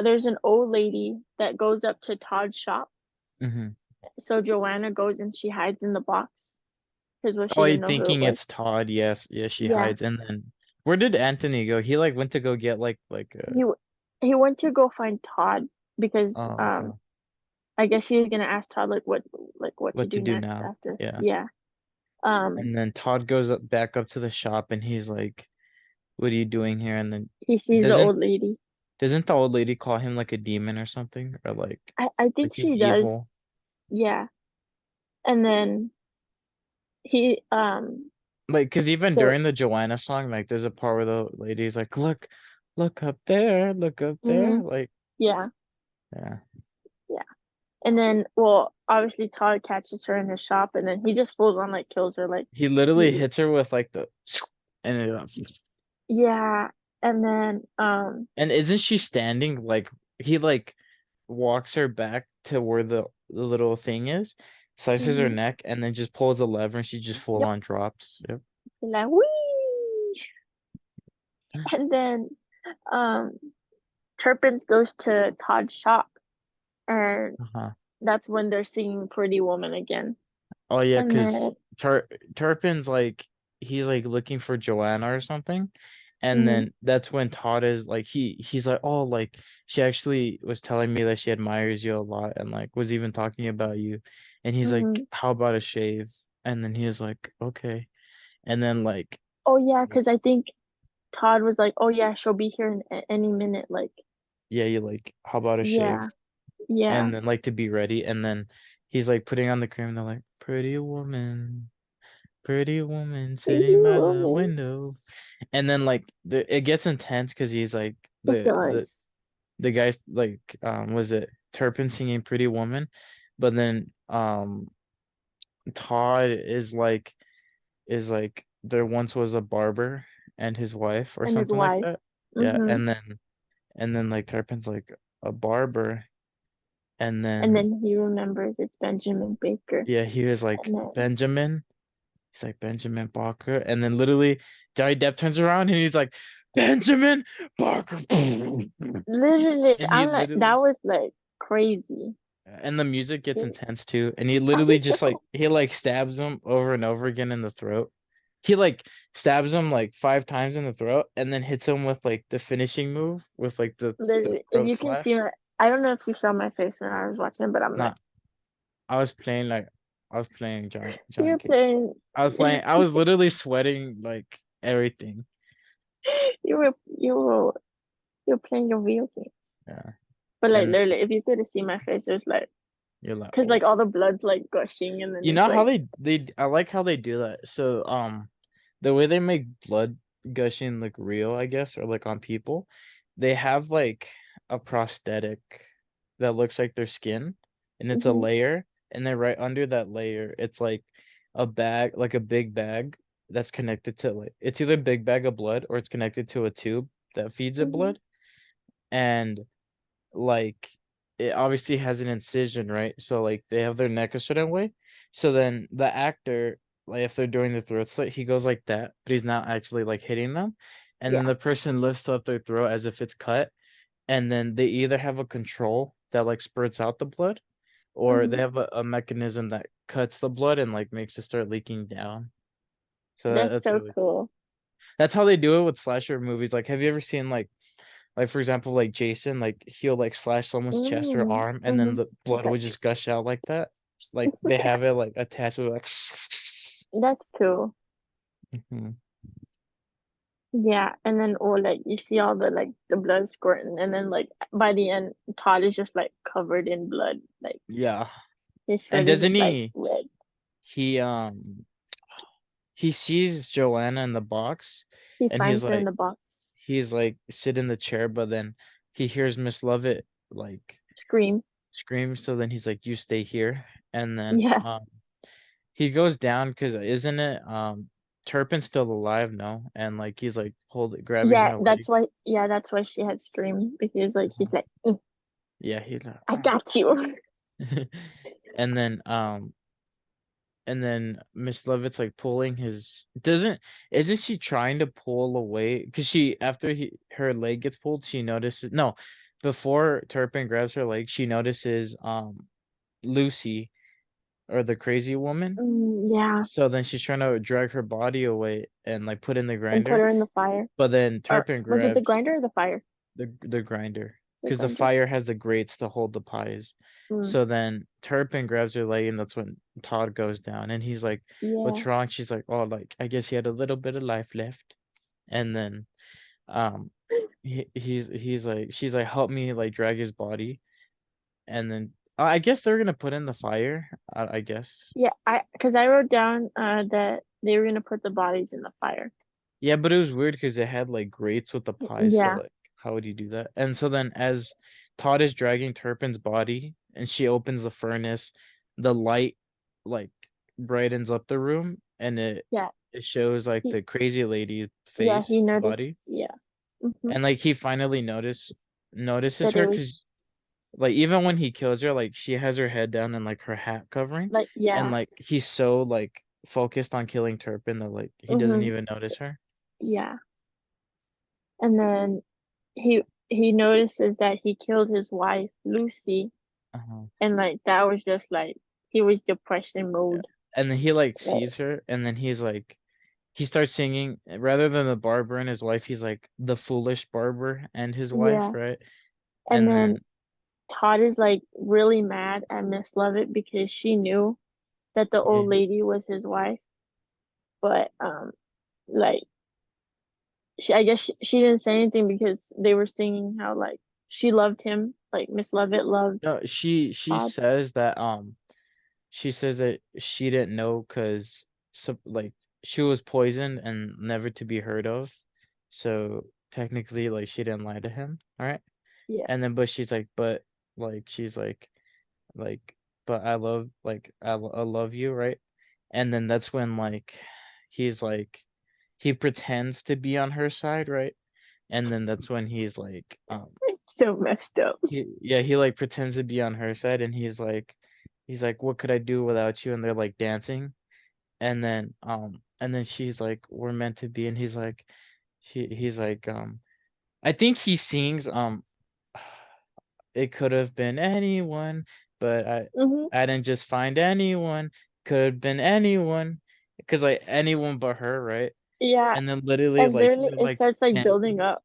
there's an old lady that goes up to Todd's shop. Mm-hmm. So Joanna goes and she hides in the box because well, she Oh, didn't you know who it thinking was. it's Todd? Yes, yes, she Yeah, hides. And then where did Anthony go? He like went to go get he he went to go find Todd because oh, okay. I guess he was gonna ask Todd like what to What to do do next now? after. Yeah. Yeah. Um, And then Todd goes back up to the shop and he's like, "What are you doing here?" And then he sees the doesn't old lady. doesn't the old lady call him like a demon or something? Or I think like he's she does. evil? Yeah. And then he Like, cause even so during the Joanna song, like there's a part where the lady's like, look up there, look up there. mhm, Like, yeah, yeah. yeah. And then well obviously Todd catches her in his shop and then he just fools on like kills her like He literally he hits her with like the and yeah. And then and isn't she standing like he like walks her back to where the little thing is, slices her mhm, neck, and then just pulls a lever and she just full yep, on drops. Yep. like wee. And then um Turpins goes to Todd's shop and Uh-huh. that's when they're singing Pretty Woman again. Oh yeah, And then because Turpin's like he's like looking for Joanna or something, and mhm, then that's when Todd is like he's like, oh, like she actually was telling me that she admires you a lot and like was even talking about you, and he's like, mhm. how about a shave? And then he was like, okay, and then like Oh yeah, because I think Todd was like, "Oh yeah, she'll be here in any minute." Like, yeah, you like, how about a shave? yeah, yeah, And then like to be ready, and then he's like putting on the cream, and they're like, pretty woman Pretty sitting by the Woman. window. And then like it gets intense because he's like It does. the guy's like was it Turpin singing Pretty Woman, but then Todd is like there once was a barber and his wife or And his something like wife. that. Yeah, Mm-hmm. and then like Turpin's like a barber, and And then then he remembers it's Benjamin Baker. yeah, he was like And then Benjamin. He's like Benjamin Barker, and then literally Johnny Depp turns around and he's like Benjamin Barker, and literally, he I'm like, that literally was like crazy. and the music gets intense too, and he literally just like he like stabs him over and over again in the throat. He like stabs him like 5 times in the throat, and then hits him with like the finishing move with like the Literally, if throat you can see slash. my, I don't know if you saw my face when I was watching, but I'm like, Nah, I was playing like I was playing Johnny you're Cage. playing, I was literally sweating like everything. you were, you were, you're playing your video games. Yeah. But like And literally, if you could have seen my face, it was like, you're like, cause oh. like all the blood's like gushing, and then You it's know how like, they I like how they do that. So the way they make blood gushing look real, I guess, or like on people, they have like a prosthetic that looks like their skin, and it's a mhm, layer, and then right under that layer, it's like a bag, like a big bag that's connected to like it's either a big bag of blood or it's connected to a tube that feeds it mhm, blood. And like it obviously has an incision, right? So like they have their neck a certain way. So then the actor, like if they're doing the throat slit, he goes like that, but he's not actually like hitting them. And then yeah, the person lifts up their throat as if it's cut, and then they either have a control that like spurts out the blood, or they mhm. have a mechanism that cuts the blood and like makes it start leaking down. So That's that's so really cool. cool. That's how they do it with slasher movies. Like, have you ever seen like for example, like Jason, like he'll like slash someone's chest or Mm, arm, and then mhm. the blood It's like, would just gush out like that. Like they have it like attached with like. that's cool. Mhm. Yeah, and then or like you see all the like the blood squirting, and then like by the end, Todd is just like covered in blood, like Yeah, his and shirt is doesn't just like red. he he sees Joanna in the box, He and finds her in the box. he's like sit in the chair, but then he hears Miss Lovett like Scream. scream, so then he's like, you stay here, and then Yeah. he goes down because isn't it Turpin's still alive, no? And like he's like grabbing Yeah, her leg. that's why. Yeah, that's why she had screamed because like Uh-huh. he's like, "Eh, Yeah, he's like, I "Ah." got you." And then Miss Levitt's like pulling his doesn't isn't she trying to pull away because she after her leg gets pulled she notices no before Turpin grabs her leg she notices Lucy or the crazy woman. Yeah, So then she's trying to drag her body away and like put in the and put grinder. her in the fire. But then Or Turpin was it the grabs grinder or the fire? the grinder The because the grinder. fire has the grates to hold the pies. Mm, So then Turpin grabs her leg and that's when Todd goes down and he's like, yeah, "What's wrong?" She's like, "Oh, like I guess he had a little bit of life left." And then um he's like she's like, "Help me like drag his body." And then I guess they're gonna put in the fire. I guess. yeah. Because I wrote down that they were gonna put the bodies in the fire. Yeah, but it was weird because it had like grates with the pies, so Yeah, like how would you do that? And so then as Todd is dragging Turpin's body and she opens the furnace, the light like brightens up the room and yeah. it shows like He, the crazy lady's yeah, face he noticed. body. Yeah, And like he finally notices that her it because was like even when he kills her, like she has her head down and like her hat covering. like, And yeah. like he's so like focused on killing Turpin that like he doesn't Mm-hmm. even notice her. Yeah. And then he notices that he killed his wife, Lucy, Uh-huh. and like that was just like he was depression Yeah. mode. And then he like Like, sees her and then he's like he starts singing rather than the barber and his wife, he's like the foolish barber and his wife, yeah. right? And And then then Todd is like really mad at Miss Lovett because she knew that the yeah, old lady was his wife, but like I guess she didn't say anything because they were singing how like she loved him, like Miss Lovett loved no, she Todd. says that she says that she didn't know because so like she was poisoned and never to be heard of. So technically like she didn't lie to him, all right? Yeah. And then but she's like, but like she's like but I love you, right? And then that's when like he's like he pretends to be on her side, right? And then that's when he's like It's so messed up. he like pretends to be on her side and he's like what could I do without you? And they're like dancing and then she's like we're meant to be and he's like I think he sings it could have been anyone, but Hmm. I didn't just find anyone. Could have been anyone, because like anyone but her, right? Yeah. And then literally And like literally they're it like starts like building dancing. up.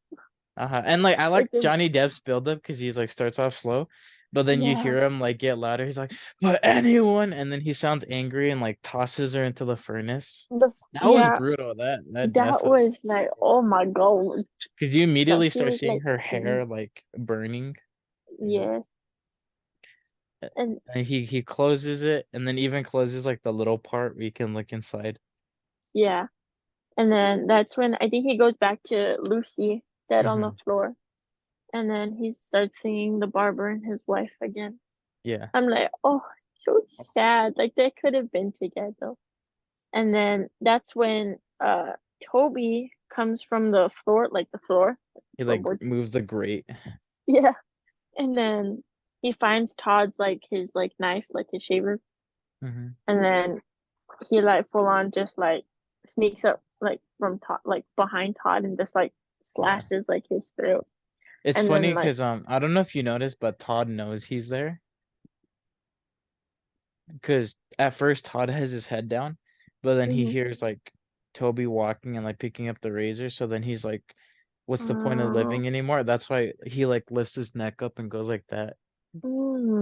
And like I like Like the Johnny Depp's build up because he's like starts off slow, but then you yeah. hear him like get louder. He's like, but anyone, and then he sounds angry and like tosses her into the furnace. That was Yeah, brutal. That that death was was like, oh my God. because you But immediately he start was seeing like her screaming. hair like burning. Mhm. Yes. And And he closes it and then even closes like the little part where you can look inside. yeah. And then that's when I think he goes back to Lucy dead on the Hmm. floor. And then he starts singing the barber and his wife again. Yeah. I'm like, oh, so sad. Like they could have been together. And then that's when Toby comes from the floor, like the floor, He like floorboard. moves the grate. Yeah. And then he finds Todd's like his like knife, like his shaver. Hmm. And then he like full on just like sneaks up like from Todd, like behind Todd and just like Yeah. slashes like his throat. It's And funny then like, because I don't know if you noticed, but Todd knows he's there. Because at first Todd has his head down, but then he mhm. hears like Toby walking and like picking up the razor. So then he's like, "What's the point of uh, living anymore?" That's why he like lifts his neck up and goes like that.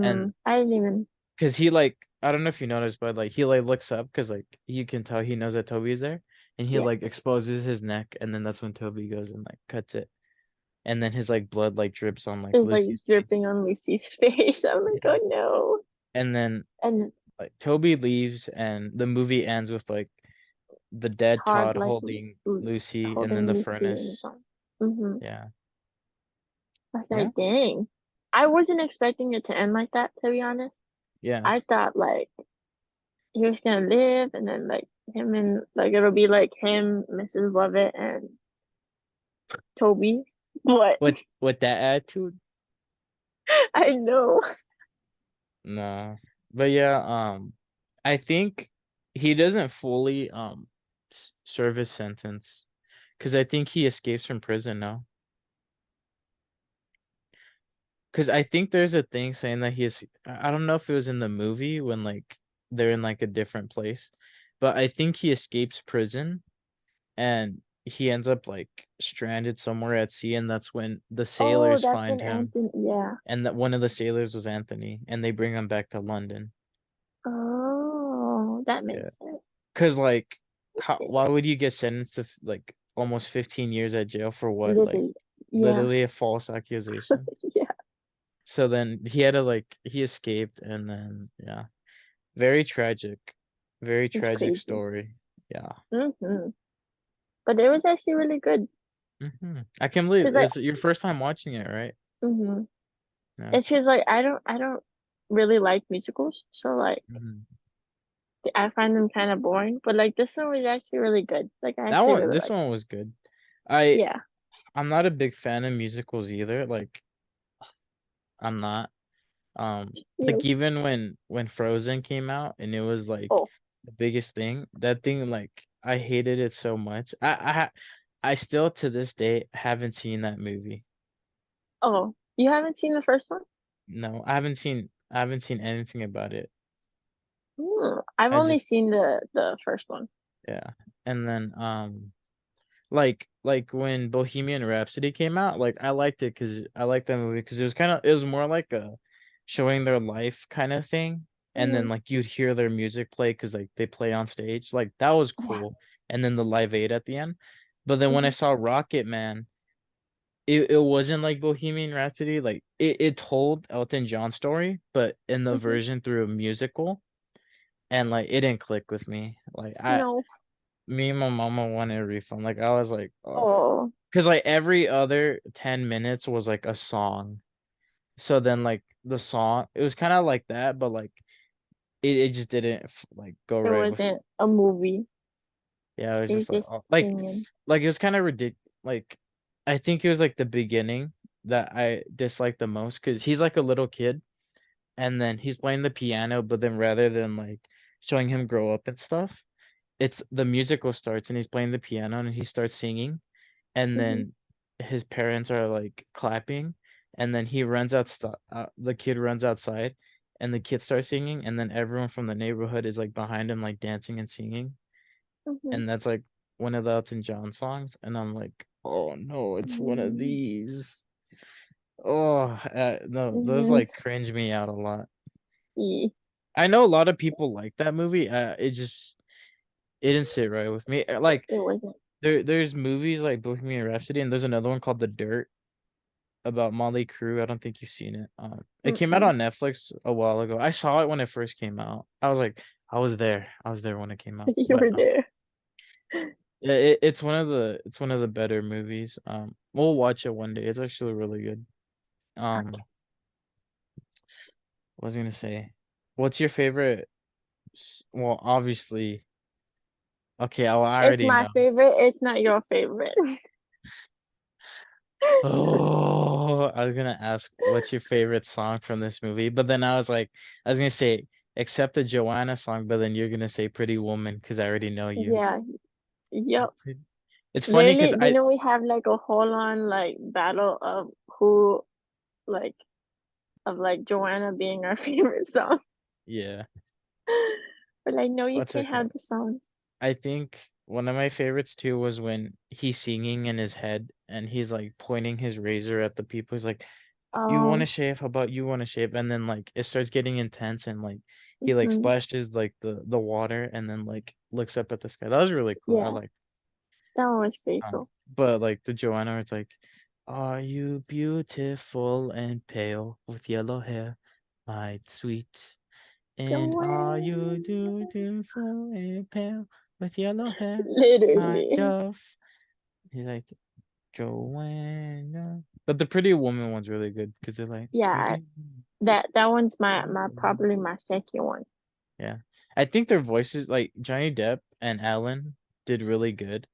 And I didn't even, because he like I don't know if you noticed, but like he like looks up because like you can tell he knows that Toby's there, and he yeah, like exposes his neck, and then that's when Toby goes and like cuts it, and then his like blood like drips on like it's like Lucy's face. dripping on Lucy's face. I'm like, Yeah. oh no. And then And like Toby leaves, and the movie ends with like the dead Todd Todd like holding Lucy, and then holding the Lucy in his furnace. arms. Hmm. Yeah. I was Yeah. like, dang. I wasn't expecting it to end like that, to be honest. Yeah. I thought like he was gonna live, and then like him and like it'll be like him, Mrs. Lovett, and Toby. What? With that attitude? I know. No. But yeah, I think he doesn't fully serve his sentence because I think he escapes from prison now. Because I think there's a thing saying that he is. I don't know if it was in the movie when like they're in like a different place, but I think he escapes prison and he ends up like stranded somewhere at sea, and that's when the Oh, sailors that's find when him, Anthony. Yeah. and that one of the sailors was Anthony, and they bring him back to London. Oh, that Yeah. makes sense. Cause like, Okay. why would you get sentenced to like almost 15 years at jail for what? Like, Literally. Yeah. literally a false accusation. Yeah. So then he had to like he escaped, and then yeah, very tragic, very It's tragic crazy. story. Yeah. But it was actually really good. I can't believe Cause it like, was your first time watching it, right? hmm Yeah. it's cause like I don't really like musicals, so like Mhm. I find them kind of boring. But like this one was actually really good. Like I That actually one, really this liked one was good. I it. Yeah. I'm not a big fan of musicals either. Like I'm not. Like Yep. even when Frozen came out and it was like Oh, the biggest thing, that thing like I hated it so much. I still to this day haven't seen that movie. oh, you haven't seen the first one? No, I haven't seen anything about it. I've I only just seen the first one. yeah. And then like when Bohemian Rhapsody came out, like I liked it because I liked that movie because it was more like a showing their life kind of thing, and then Hmm. like you'd hear their music play because like they play on stage, like that was Yeah. cool, and then the Live Aid at the end. But then when I Hmm. saw Rocket Man, it wasn't like Bohemian Rhapsody, like it told Elton John's story, but in the Hmm. version through a musical, and like it didn't click with me. Like No. me and my mama wanted a refund. Like I was like, oh. Oh, Because like every other 10 minutes was like a song. So then like the song, it was kind of like that, but like it just didn't like go it right with me. wasn't a movie. Yeah, it was It just was like oh, just singing. like it was kind of ridiculous. Like I think it was like the beginning that I disliked the most because he's like a little kid and then he's playing the piano, but then rather than like showing him grow up and stuff, it's the musical starts and he's playing the piano and he starts singing and Hmm. then his parents are like clapping and then he runs out the kid runs outside and the kid starts singing and then everyone from the neighborhood is like behind him like dancing and singing Hmm. and that's like one of the Elton John songs and I'm like oh no it's one of Mm, these oh no those mm, like cringe me out a lot. yeah, I know a lot of people like that movie, it didn't sit right with me. Like it wasn't. there's movies like Bohemian Rhapsody and there's another one called The Dirt about Molly Crew. I don't think you've seen it. It came out Mm-mm. on Netflix a while ago. I saw it when it first came out. I was like, I was there. I was there when it came out. You But were there. yeah, it's one of the better movies. We'll watch it one day. It's actually really good. Okay. Um, what was I gonna say? What's your favorite? Well, obviously, okay. I It's already my know. favorite. It's not your favorite. Oh, I was gonna ask what's your favorite song from this movie, but then I was like, I was gonna say except the Joanna song, but then you're gonna say Pretty Woman because I already know you. Yeah. Yep. It's funny because Literally, we have like a whole on like battle of who like of like Joanna being our favorite song. yeah, But I know you that's can't okay. have the song. I think one of my favorites too was when he's singing in his head and he's like pointing his razor at the people. He's like, "You want to Um, shave? How about you want to shave?" And then like it starts getting intense and like he like mhm. splashes like the water and then like looks up at the sky. That was really cool. I Yeah, like. that one was pretty cool. But like the Joanna, it's like, "Are you beautiful and pale with yellow hair, my sweet? And are you Joanna. beautiful and pale with yellow hair, my Literally. dove?" He's like, Joanna. But the Pretty Woman one's really good because they're like, Yeah, pretty. that one's my Woman." probably my second one. Yeah. I think their voices, like Johnny Depp and Ellen, did really good.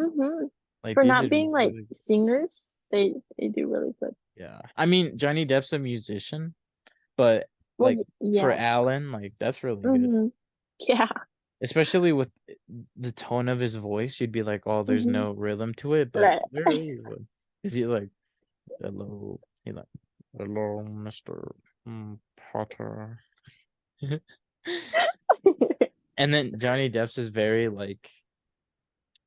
Mm-hmm. Like For they not did being like really good. singers, they do really good. Yeah. I mean, Johnny Depp's a musician, but Well, like for yeah. Alan, like that's really good. Mm-hmm. Yeah. Especially with the tone of his voice, you'd be like, "Oh, there's Mm-hmm. no rhythm to it," but Right. there is. Is he like, "Hello," he like, "Hello, Mr. Potter." And then Johnny Depp's is very like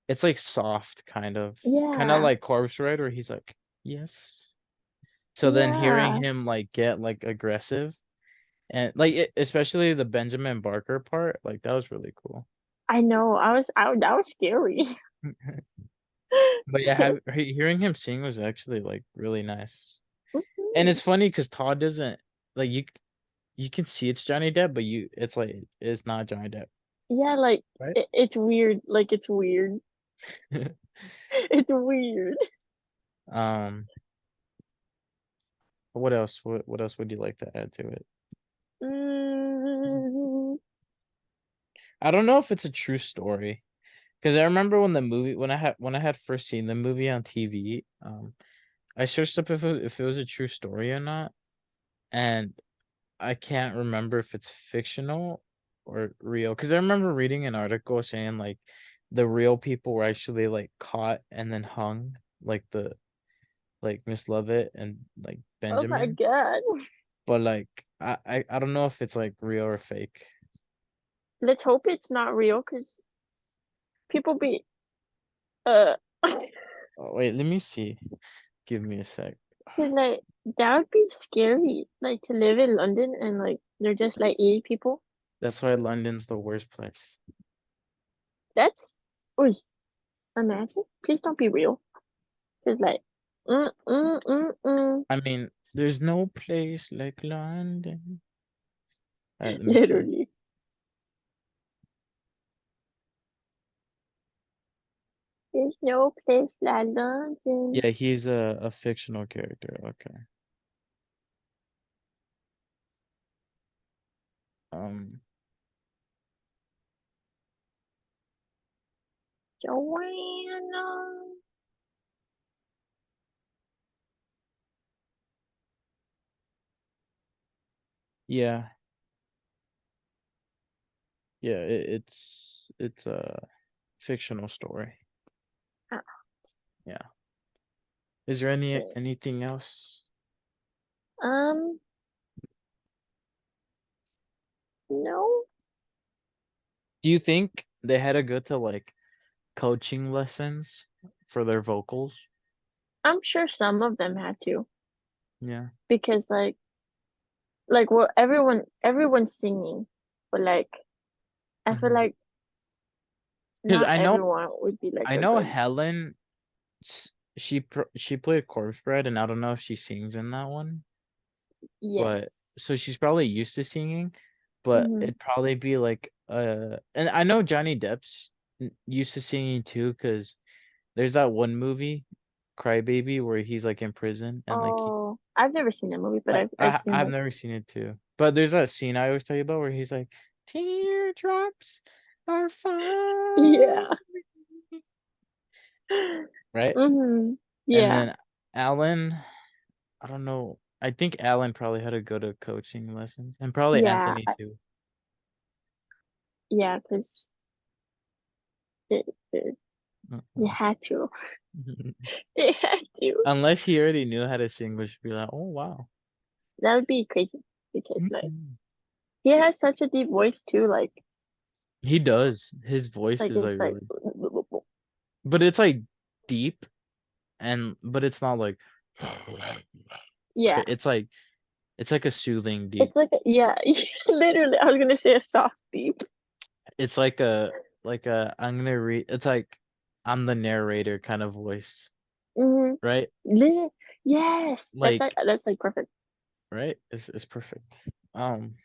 it's like soft kind of Yeah. like Corpse Bride where he's like, "Yes." So then hearing Yeah. him like get like aggressive and like especially the Benjamin Barker part, like that was really cool. I know. That was scary. But yeah, hearing him sing was actually like really nice. And Mhm. it's funny because Todd doesn't like you can see it's Johnny Depp, but it's like it's not Johnny Depp, Yeah, like right? it's weird. Like it's weird. It's weird. Um, what else? What else would you like to add to it? Mm, I don't know if it's a true story because I remember when the movie when I had first seen the movie on TV, I searched up if it was a true story or not, and I can't remember if it's fictional or real. Because I remember reading an article saying like the real people were actually like caught and then hung, like Miss Lovett and like oh my Benjamin. God. But like I don't know if it's like real or fake. Let's hope it's not real because people be uh Oh, wait, let me see. Give me a sec. 'cause, like that would be scary. Like to live in London and like they're just like eating people. That's why London's the worst place. That's oh imagine. Please don't be real. Cause like mm. I mean, there's no place like London. All right, let me see. Literally. There's no place like London. Yeah, he's a fictional character. Okay. Um, Joanna. yeah, yeah, it's a fictional story. Uh, Yeah. Is there anything else? Um, no, Do you think they had to go to like coaching lessons for their vocals? I'm sure some of them had to Yeah. because like well everyone's singing, but like I feel Because like not I know everyone would be like I a know good Helen she played Corpse Bride and I don't know if she sings in that one, but yes. so she's probably used to singing, but Mm-hmm. it'd probably be like and I know Johnny Depp's used to singing too because there's that one movie, Crybaby, where he's like in prison and like Oh, I've never seen that movie, but I've seen I've like never seen it too. But there's that scene I always tell you about where he's like, teardrops are falling, yeah. right? Mm-hmm. And Yeah. then Alan, I don't know. I think Alan probably had to go to coaching lessons, and probably Yeah. Anthony too. Yeah, because it you Mhm. had to. They had to. Unless he already knew how to sing, which would be like, oh wow. That would be crazy because like Mhm. he has such a deep voice too, He does. His voice is like it's like really, but it's like deep and but it's not like yeah. it's like a soothing deep. It's like yeah, literally I was gonna say a soft beep. It's like a I'm gonna read. It's like I'm the narrator kind of voice, Mm-hmm. right? Yes, Like that's like perfect. right? It's perfect. Um,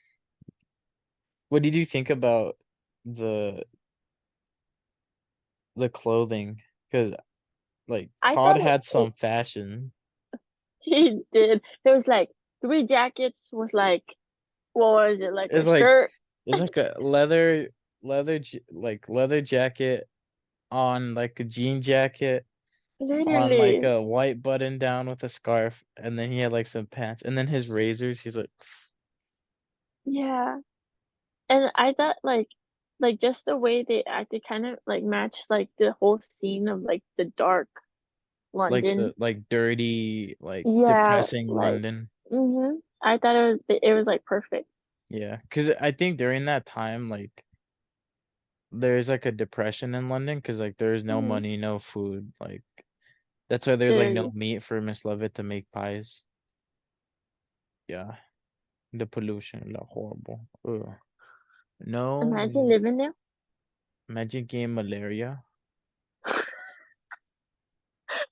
what did you think about the the clothing? Because like I Todd thought had it some fashion. he did. There was like three jackets with like what was it, like a It's like shirt? It's like a leather jacket on like a jean jacket on like Literally. a white button down with a scarf, and then he had like some pants, and then his razors. He's like, Yeah. And I thought like just the way they acted kind of like matched like the whole scene of like the dark like London. the like dirty, like Yeah, depressing like London. I thought it was like perfect. Yeah, because I think during that time, like there's like a depression in London because like there's no Hmm. money, no food. Like that's why there's like no Literally. meat for Miss Lovett to make pies. Yeah, the pollution, like horrible. Ugh. No, Imagine living there. imagine getting malaria.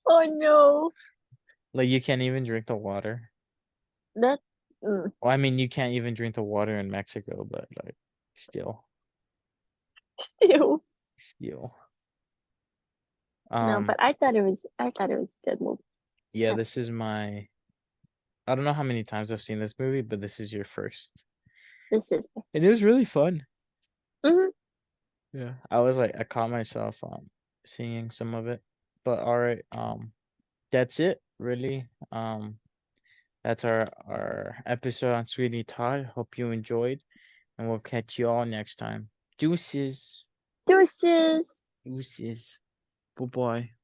Oh no. Like you can't even drink the water. That mm, Well, I mean, you can't even drink the water in Mexico, but like still, Ew. still. No, Um, but I thought it was a good movie. yeah, Yeah, this is my. I don't know how many times I've seen this movie, but this is your first. this is And it was really fun. hmm Yeah. I was like, I caught myself singing some of it. But all right, that's it, really. That's our episode on Sweetie Todd. Hope you enjoyed, and we'll catch you all next time. Deuces. deuces. Deuces. Bye bye.